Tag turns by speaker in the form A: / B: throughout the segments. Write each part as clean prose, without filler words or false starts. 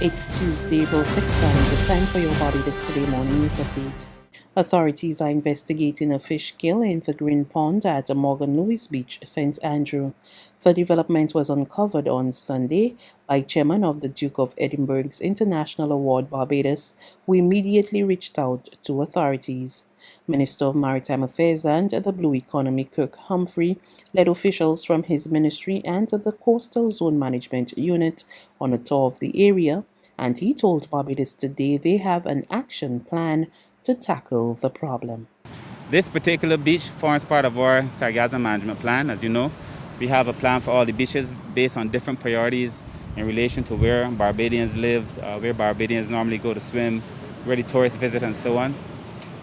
A: It's Tuesday, April 6th, and the time for your body this today morning news update. Authorities are investigating a fish kill in the Green Pond at Morgan Lewis Beach, St. Andrew. The development was uncovered on Sunday by chairman of the Duke of Edinburgh's International Award Barbados, who immediately reached out to authorities. Minister of Maritime Affairs and the Blue Economy Kirk Humphrey led officials from his ministry and the Coastal Zone Management Unit on a tour of the area, and he told Barbados today they have an action plan to tackle the problem.
B: This particular beach forms part of our sargassum management plan. As you know, we have a plan for all the beaches based on different priorities in relation to where Barbadians live, where Barbadians normally go to swim, where the tourists visit, and so on.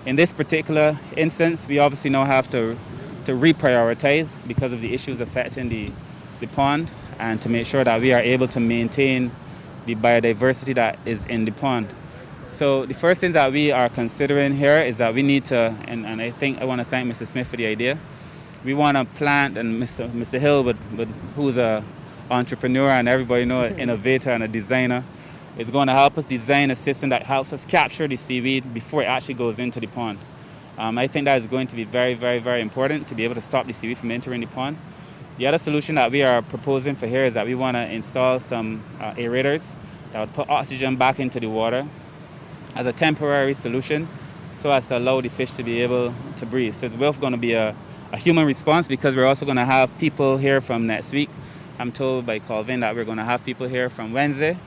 B: In this particular instance, we obviously now have to reprioritize because of the issues affecting the pond, and to make sure that we are able to maintain the biodiversity that is in the pond. So the first thing that we are considering here is that we need to, and I think I want to thank Mr. Smith for the idea. We want to plant, and Mr. Hill, who's an entrepreneur and everybody know an innovator and a designer, is going to help us design a system that helps us capture the seaweed before it actually goes into the pond. I think that is going to be very, very, very important to be able to stop the seaweed from entering the pond. The other solution that we are proposing for here is that we want to install some aerators that would put oxygen back into the water as a temporary solution so as to allow the fish to be able to breathe. So it's both going to be a human response, because we're also going to have people here from next week. I'm told by Chauvin that we're going to have people here from Wednesday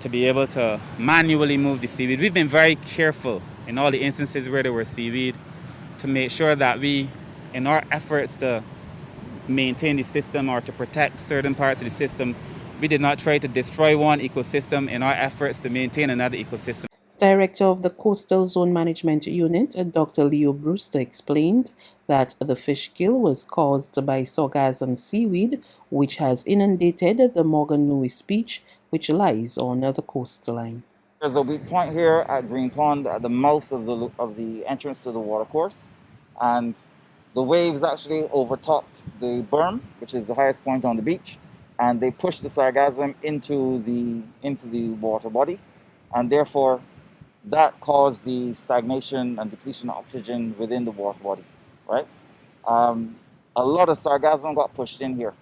B: to be able to manually move the seaweed. We've been very careful in all the instances where there were seaweed to make sure that we, in our efforts to maintain the system or to protect certain parts of the system, we did not try to destroy one ecosystem in our efforts to maintain another ecosystem.
A: Director of the Coastal Zone Management Unit, Dr. Leo Brewster, explained that the fish kill was caused by sargassum seaweed, which has inundated the Morgan Lewis Beach, which lies on the coastline.
C: There's a weak point here at Green Pond at the mouth of the entrance to the watercourse, and the waves actually overtopped the berm, which is the highest point on the beach, and they pushed the sargassum into the water body, and therefore that caused the stagnation and depletion of oxygen within the water body, right? A lot of sargassum got pushed in here,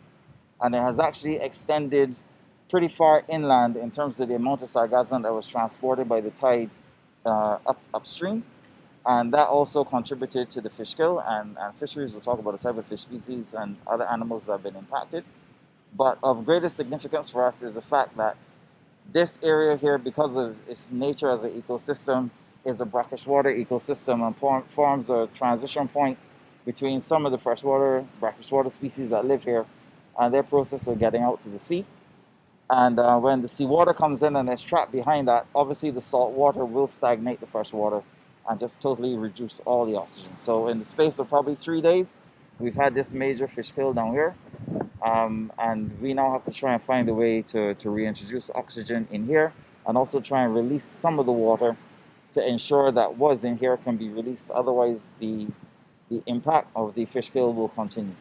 C: and it has actually extended pretty far inland in terms of the amount of sargassum that was transported by the tide upstream. And that also contributed to the fish kill, and fisheries will talk about the type of fish species and other animals that have been impacted. But of greatest significance for us is the fact that this area here, because of its nature as an ecosystem, is a brackish water ecosystem and forms a transition point between some of the freshwater, brackish water species that live here and their process of getting out to the sea. And when the seawater comes in and is trapped behind that, obviously the salt water will stagnate the fresh water and just totally reduce all the oxygen. So in the space of probably 3 days, we've had this major fish kill down here. And we now have to try and find a way to reintroduce oxygen in here, and also try and release some of the water to ensure that what's in here can be released. Otherwise, the impact of the fish kill will continue.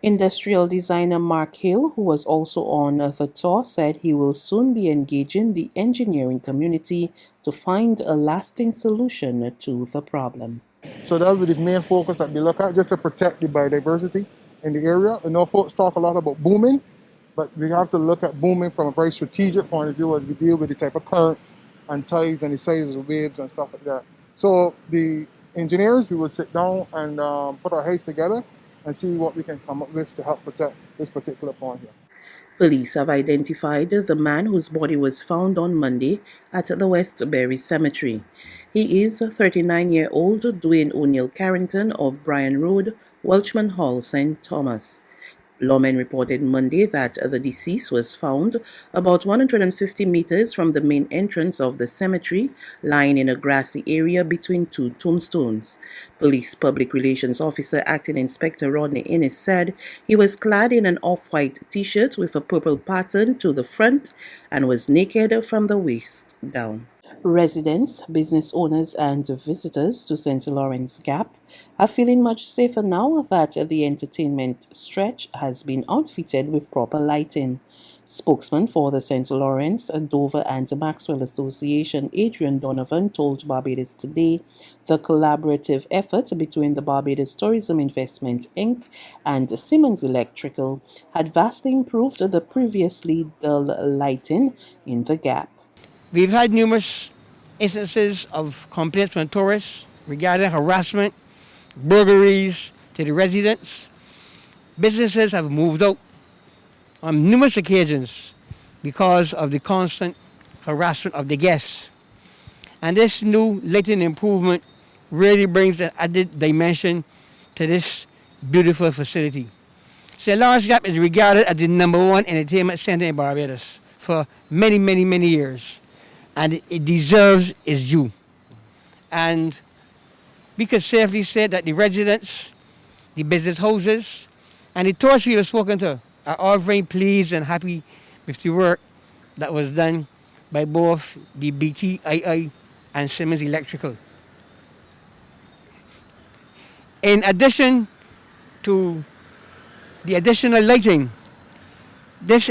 A: Industrial designer Mark Hill, who was also on the tour, said he will soon be engaging the engineering community to find a lasting solution to the problem.
D: So that will be the main focus that we look at, just to protect the biodiversity in the area. I know folks talk a lot about booming, but we have to look at booming from a very strategic point of view as we deal with the type of currents and tides and the sizes of waves and stuff like that. So the engineers, we will sit down and put our heads together and see what we can come up with to help protect this particular pond here.
A: Police have identified the man whose body was found on Monday at the Westbury Cemetery. He is 39-year-old Dwayne O'Neill Carrington of Bryan Road, Welchman Hall, St. Thomas. Lawmen reported Monday that the deceased was found about 150 meters from the main entrance of the cemetery, lying in a grassy area between two tombstones. Police Public Relations Officer Acting Inspector Rodney Innes said he was clad in an off-white t-shirt with a purple pattern to the front and was naked from the waist down. Residents, business owners, and visitors to St. Lawrence Gap are feeling much safer now that the entertainment stretch has been outfitted with proper lighting. Spokesman for the St. Lawrence, Dover, and Maxwell Association, Adrian Donovan, told Barbados Today the collaborative effort between the Barbados Tourism Investment Inc. and Siemens Electrical had vastly improved the previously dull lighting in the gap.
E: We've had numerous instances of complaints from tourists regarding harassment, burglaries to the residents. Businesses have moved out on numerous occasions because of the constant harassment of the guests. And this new lighting improvement really brings an added dimension to this beautiful facility. St. Lawrence Gap is regarded as the #1 entertainment center in Barbados for many, many, many years. And it deserves its due. And we could safely say that the residents, the business houses, and the tourists we have spoken to are all very pleased and happy with the work that was done by both the BTII and Siemens Electrical. In addition to the additional lighting, this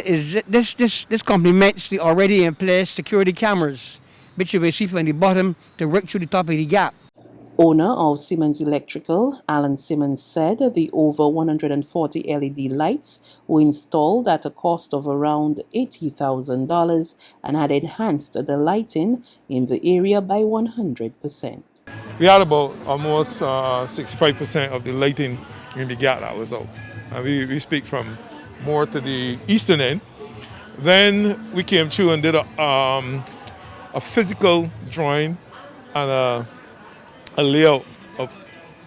E: complements the already in place security cameras, which you will see from the bottom to right through the top of the gap.
A: Owner of Siemens Electrical, Alan Simmons, said the over 140 LED lights were installed at a cost of around $80,000 and had enhanced the lighting in the area by 100%.
F: We had about almost 65% of the lighting in the gap that was out. And we speak from more to the eastern end. Then we came through and did a physical drawing and a layout of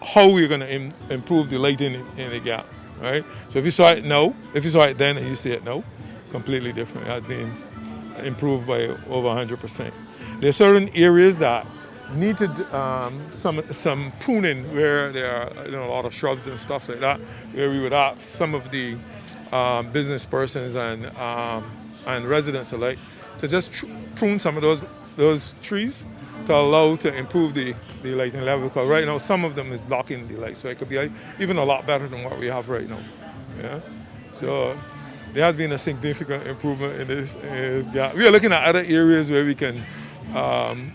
F: how we're going to improve the lighting in the gap, right? So if you saw it now, if you saw it then and you see it now, completely different. It has been improved by over 100%. There are certain areas that needed some pruning where there are a lot of shrubs and stuff like that, where we would ask some of the business persons and residents alike to just prune some of those trees to allow to improve the lighting level, because right now some of them is blocking the light, so it could be even a lot better than what we have right now. Yeah, so there has been a significant improvement in this gap. We are looking at other areas where we can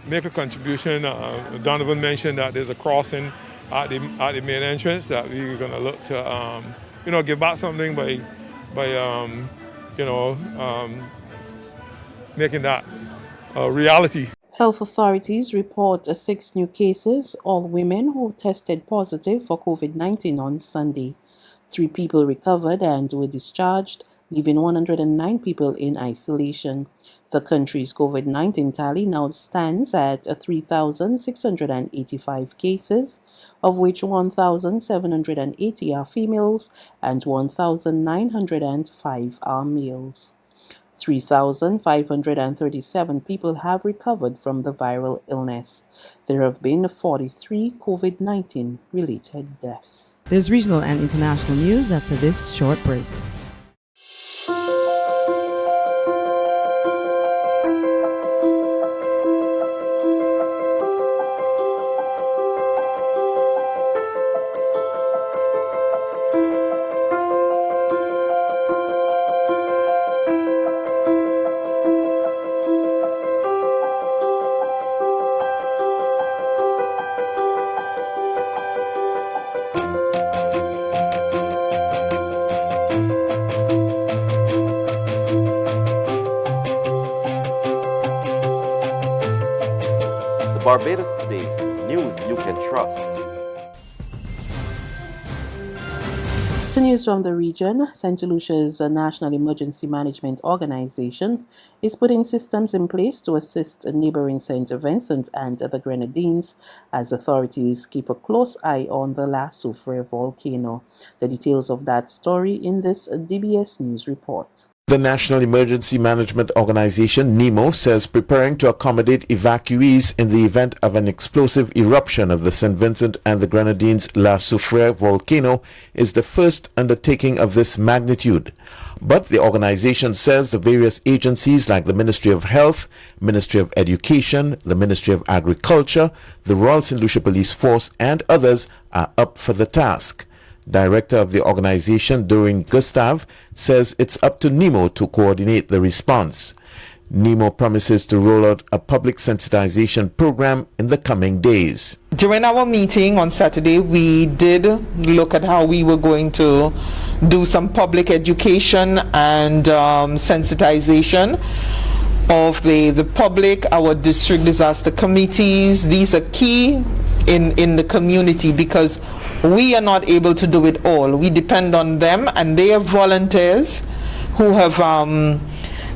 F: make a contribution. Donovan mentioned that there's a crossing at the main entrance that we're going to look to give back something by making that a reality.
A: Health authorities report 6 new cases, all women who tested positive for COVID-19 on Sunday. 3 people recovered and were discharged, leaving 109 people in isolation. The country's COVID-19 tally now stands at 3,685 cases, of which 1,780 are females and 1,905 are males. 3,537 people have recovered from the viral illness. There have been 43 COVID-19 related deaths.
G: There's regional and international news after this short break.
H: Barbados Today, news you can trust.
A: To news from the region, St. Lucia's National Emergency Management Organization is putting systems in place to assist neighboring St. Vincent and the Grenadines as authorities keep a close eye on the La Soufrière volcano. The details of that story in this DBS News report.
I: The National Emergency Management Organization, NEMO, says preparing to accommodate evacuees in the event of an explosive eruption of the St. Vincent and the Grenadines' La Soufrière volcano is the first undertaking of this magnitude. But the organization says the various agencies like the Ministry of Health, Ministry of Education, the Ministry of Agriculture, the Royal St. Lucia Police Force, and others are up for the task. Director of the organization, Doreen Gustav, says it's up to NEMO to coordinate the response. NEMO promises to roll out a public sensitization program in the coming days.
J: During our meeting on Saturday, we did look at how we were going to do some public education and sensitization of the public, our district disaster committees. These are key in the community because we are not able to do it all. We depend on them, and they are volunteers who have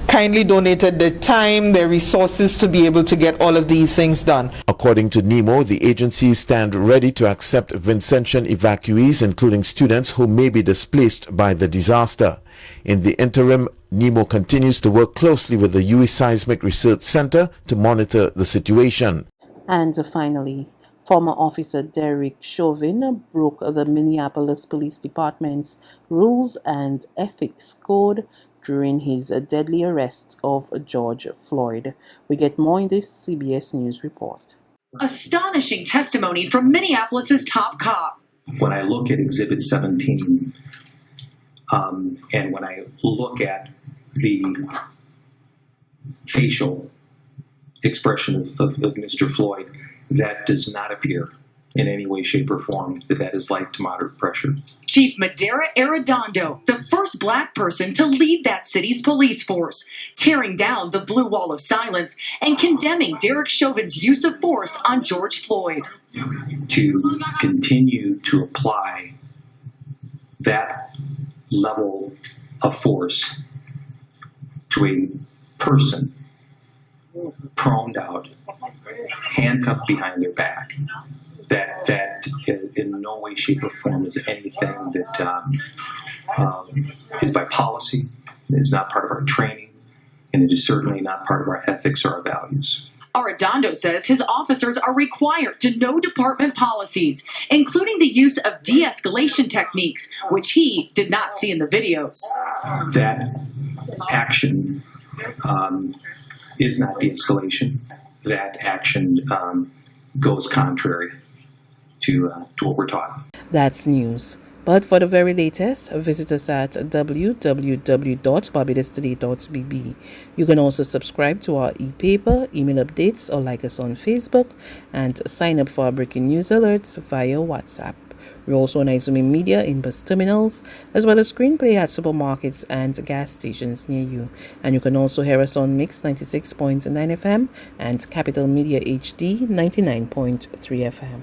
J: kindly donated their time, their resources to be able to get all of these things done.
I: According to NEMO, the agencies stand ready to accept Vincentian evacuees, including students who may be displaced by the disaster. In the interim, NEMO continues to work closely with the UE Seismic Research Center to monitor the situation.
A: And finally, former officer Derek Chauvin broke the Minneapolis Police Department's rules and ethics code during his deadly arrest of George Floyd. We get more in this CBS News report.
K: Astonishing testimony from Minneapolis's top cop.
L: When I look at Exhibit 17, and when I look at the facial expression of Mr. Floyd, that does not appear in any way, shape, or form that is light to moderate pressure.
K: Chief Madera Arredondo, the first black person to lead that city's police force, tearing down the blue wall of silence and condemning Derek Chauvin's use of force on George Floyd.
L: To continue to apply that level of force to a person proned out, handcuffed behind their back, that in no way, shape, or form is anything that is by policy. It is not part of our training, and it is certainly not part of our ethics or our values.
K: Arredondo says his officers are required to know department policies, including the use of de-escalation techniques, which he did not see in the videos.
L: That action is not de-escalation. That action goes contrary to what we're taught.
A: That's news. But for the very latest, visit us at www.barbadostoday.bb. You can also subscribe to our e-paper, email updates, or like us on Facebook, and sign up for our breaking news alerts via WhatsApp. We're also on Izumi Media in bus terminals, as well as screenplay at supermarkets and gas stations near you. And you can also hear us on Mix 96.9 FM and Capital Media HD 99.3 FM.